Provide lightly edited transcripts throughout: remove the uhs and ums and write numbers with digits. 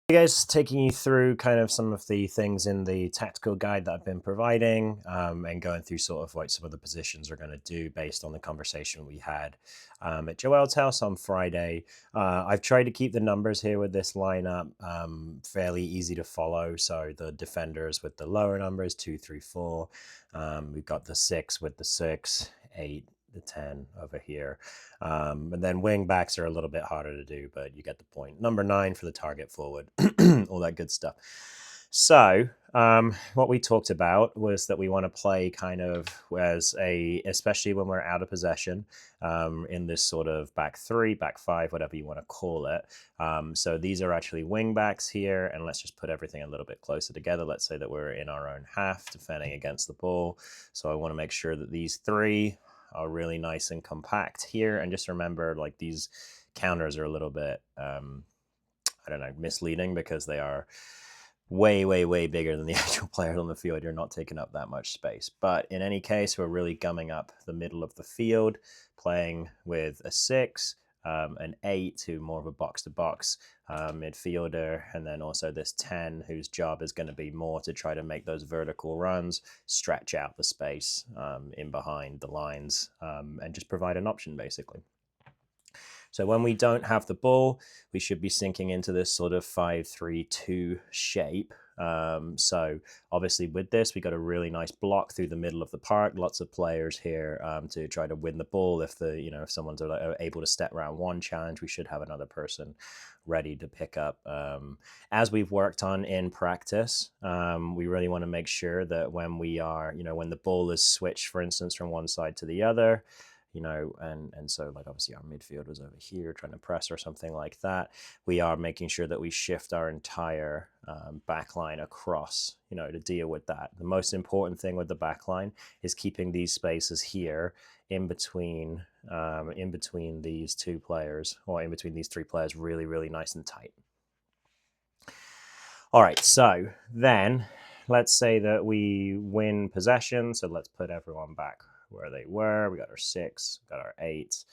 Hey guys, taking you through kind of some of the things in the tactical guide that I've been providing, and going through sort of what some of the positions are going to do based on the conversation we had at Joel's house on Friday. I've tried to keep the numbers here with this lineup fairly easy to follow. So the defenders with the lower numbers, 2, 3, 4. We've got the 6 with the 6, 8, the 10 over here. And then wing backs are a little bit harder to do, but you get the point. Number 9 for the target forward, all that good stuff. So what we talked about was that we want to play kind of as especially when we're out of possession, in this sort of back 3, back 5, whatever you want to call it. So these are actually wing backs here, and let's just put everything a little bit closer together. Let's say that we're in our own half defending against the ball. So I want to make sure that these 3 are really nice and compact here. And just remember, like, these counters are a little bit, I don't know, misleading because they are way, way, way bigger than the actual players on the field. You're not taking up that much space. But in any case, we're really gumming up the middle of the field, playing with a 6, an 8, who more of a box-to-box midfielder, and then also this 10, whose job is going to be more to try to make those vertical runs, stretch out the space in behind the lines, and just provide an option, basically. So when we don't have the ball, we should be sinking into this sort of 5-3-2 shape. So obviously with this, we got a really nice block through the middle of the park. Lots of players here to try to win the ball. If if someone's able to step around one challenge, we should have another person ready to pick up. As we've worked on in practice, we really want to make sure that when we are, when the ball is switched, for instance, from one side to the other, and so, like, obviously our midfield was over here trying to press or something like that, we are making sure that we shift our entire back line across, to deal with that. The most important thing with the back line is keeping these spaces here in between these 2 players, or in between these 3 players, really, really nice and tight. All right, so then let's say that we win possession. So let's put everyone back where they were. We got our 6, got our 8,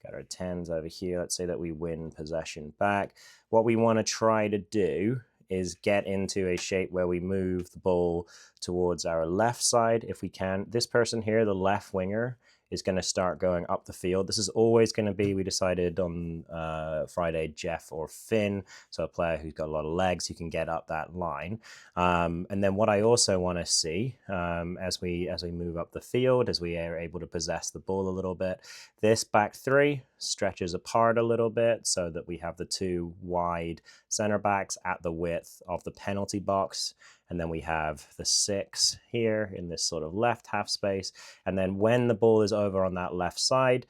got our 10s over here. Let's say that we win possession back. What we want to try to do is get into a shape where we move the ball towards our left side if we can. This person here, the left winger, is going to start going up the field. This is always going to be, we decided on Friday, Jeff or Finn, so a player who's got a lot of legs who can get up that line. And then what I also want to see, as we move up the field, as we are able to possess the ball a little bit, this back 3 stretches apart a little bit so that we have the 2 wide center backs at the width of the penalty box. And then we have the 6 here in this sort of left half space. And then when the ball is over on that left side,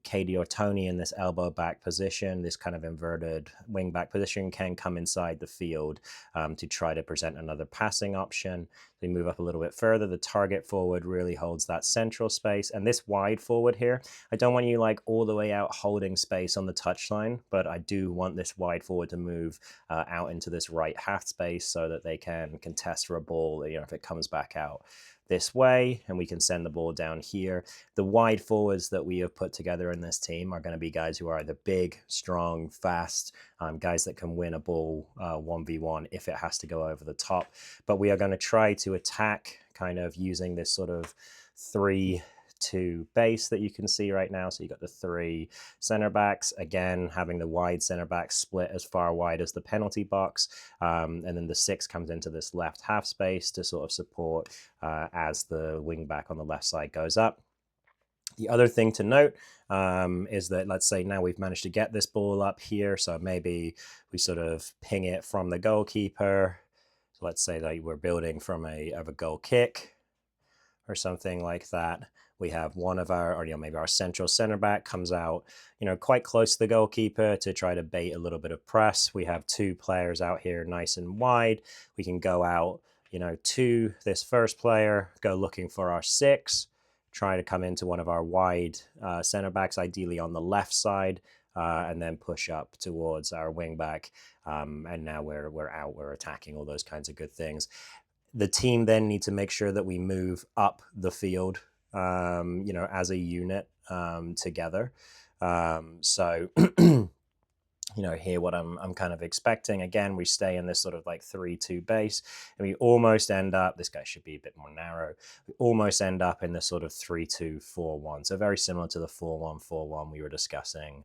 Katie or Tony in this elbow back position, this kind of inverted wing back position, can come inside the field to try to present another passing option. They move up a little bit further. The target forward really holds that central space. And this wide forward here, I don't want you like all the way out holding space on the touchline, but I do want this wide forward to move out into this right half space so that they can contest for a ball, if it comes back out this way, and we can send the ball down here. The wide forwards that we have put together in this team are going to be guys who are either big, strong, fast, guys that can win a ball 1v1 if it has to go over the top. But we are going to try to attack kind of using this sort of 3-2 base that you can see right now. So you got the 3 center backs, again having the wide center back split as far wide as the penalty box, and then the 6 comes into this left half space to sort of support as the wing back on the left side goes up. The other thing to note is that, let's say now we've managed to get this ball up here, so maybe we sort of ping it from the goalkeeper. So let's say that we're building from a goal kick or something like that. We have one of our, or maybe our central center back comes out, quite close to the goalkeeper to try to bait a little bit of press. We have 2 players out here nice and wide. We can go out, to this first player, go looking for our 6, try to come into one of our wide center backs, ideally on the left side, and then push up towards our wing back. And now we're out, we're attacking, all those kinds of good things. The team then need to make sure that we move up the field, as a unit together. So here what I'm kind of expecting. Again, we stay in this sort of like 3-2 base, and we almost end up, this guy should be a bit more narrow, we almost end up in this sort of 3-2-4-1. So very similar to the 4-1-4-1 we were discussing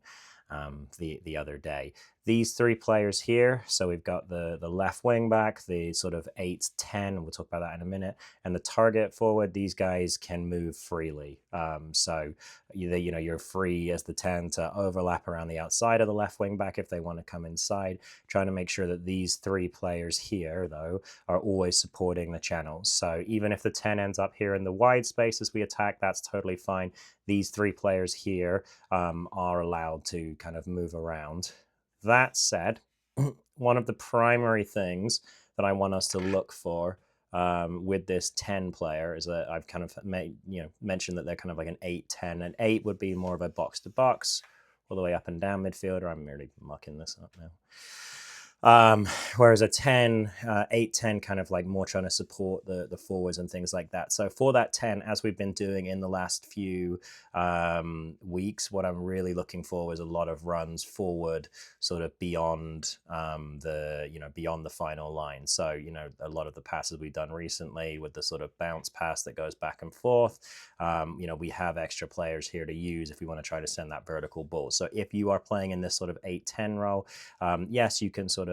the other day. These three players here, so we've got the left wing back, the sort of 8-10, we'll talk about that in a minute, and the target forward, these guys can move freely. So you're free as the 10 to overlap around the outside of the left wing back if they want to come inside, trying to make sure that these three players here, though, are always supporting the channels. So even if the 10 ends up here in the wide space as we attack, that's totally fine. These three players here are allowed to kind of move around. That said, one of the primary things that I want us to look for with this 10 player is that I've kind of mentioned that they're kind of like an 8-10. An 8 would be more of a box-to-box, all the way up and down midfielder. I'm merely mucking this up now. Whereas a 10, 8-10 kind of like more trying to support the forwards and things like that. So for that 10, as we've been doing in the last few weeks, what I'm really looking for is a lot of runs forward, sort of beyond beyond the final line. So, a lot of the passes we've done recently with the sort of bounce pass that goes back and forth, we have extra players here to use if we want to try to send that vertical ball. So if you are playing in this sort of 8-10 role, yes, you can sort of,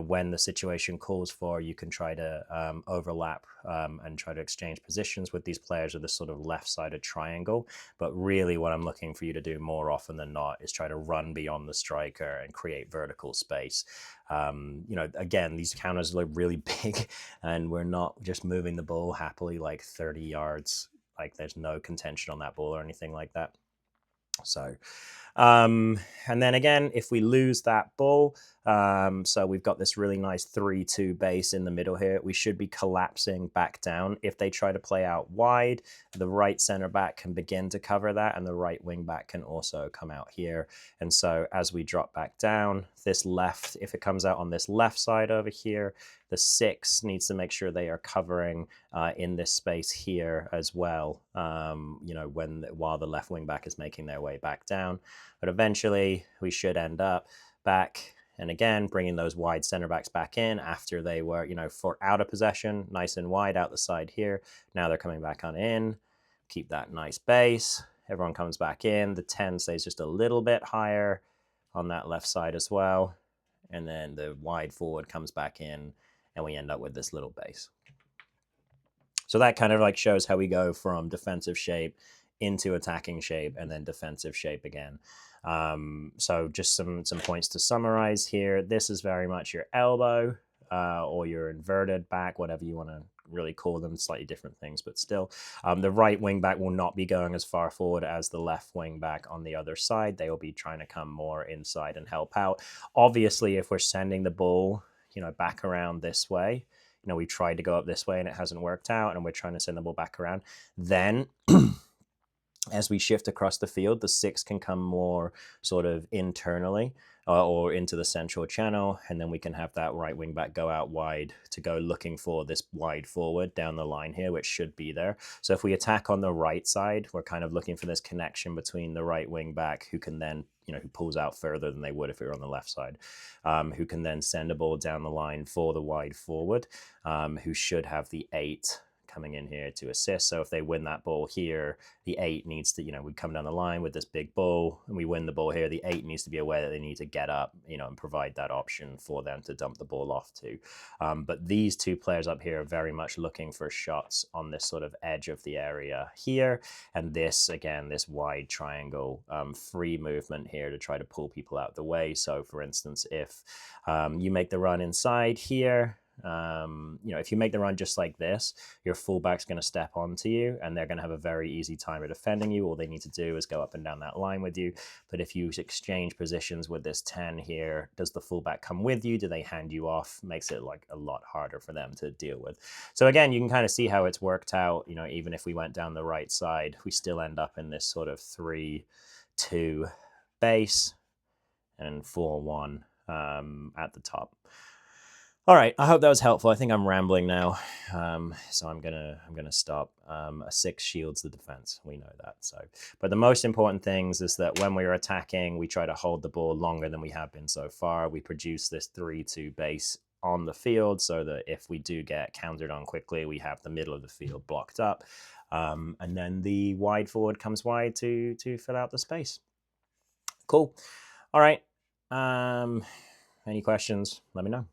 when the situation calls for, you can try to overlap and try to exchange positions with these players with this sort of left-sided triangle. But really what I'm looking for you to do more often than not is try to run beyond the striker and create vertical space. Again, these counters look really big and we're not just moving the ball happily like 30 yards. Like there's no contention on that ball or anything like that. So, and then again, if we lose that ball, so we've got this really nice 3-2 base in the middle here, we should be collapsing back down. If they try to play out wide, the right center back can begin to cover that, and the right wing back can also come out here. And so as we drop back down, this left, if it comes out on this left side over here, the 6 needs to make sure they are covering in this space here as well, while the left wing back is making their way back down. But eventually we should end up back, and again, bringing those wide center backs back in after they were, for out of possession, nice and wide out the side here. Now they're coming back on in. Keep that nice base. Everyone comes back in. The 10 stays just a little bit higher on that left side as well. And then the wide forward comes back in, and we end up with this little base. So that kind of like shows how we go from defensive shape into attacking shape and then defensive shape again. So just some points to summarize here. This is very much your elbow or your inverted back, whatever you want to really call them, slightly different things, but still. The right wing back will not be going as far forward as the left wing back on the other side. They will be trying to come more inside and help out. Obviously, if we're sending the ball, back around this way, we tried to go up this way and it hasn't worked out, and we're trying to send the ball back around, then as we shift across the field, the 6 can come more sort of internally or into the central channel, and then we can have that right wing back go out wide to go looking for this wide forward down the line here, which should be there. So if we attack on the right side, we're kind of looking for this connection between the right wing back, who can then, who pulls out further than they would if it were on the left side, who can then send a ball down the line for the wide forward, who should have the 8 coming in here to assist. So if they win that ball here, the 8 needs to, we come down the line with this big ball and we win the ball here, the 8 needs to be aware that they need to get up, and provide that option for them to dump the ball off to. But these 2 players up here are very much looking for shots on this sort of edge of the area here. And this, again, this wide triangle, free movement here to try to pull people out the way. So for instance, if you make the run inside here, if you make the run just like this, your fullback's going to step onto you and they're going to have a very easy time of defending you. All they need to do is go up and down that line with you. But if you exchange positions with this 10 here, does the fullback come with you? Do they hand you off? Makes it like a lot harder for them to deal with. So again, you can kind of see how it's worked out. Even if we went down the right side, we still end up in this sort of 3-2 base and 4-1 at the top. All right, I hope that was helpful. I think I'm rambling now, so I'm gonna stop. A 6 shields the defense. We know that. So, but the most important things is that when we are attacking, we try to hold the ball longer than we have been so far. We produce this 3-2 base on the field, so that if we do get countered on quickly, we have the middle of the field blocked up, and then the wide forward comes wide to fill out the space. Cool. All right. Any questions? Let me know.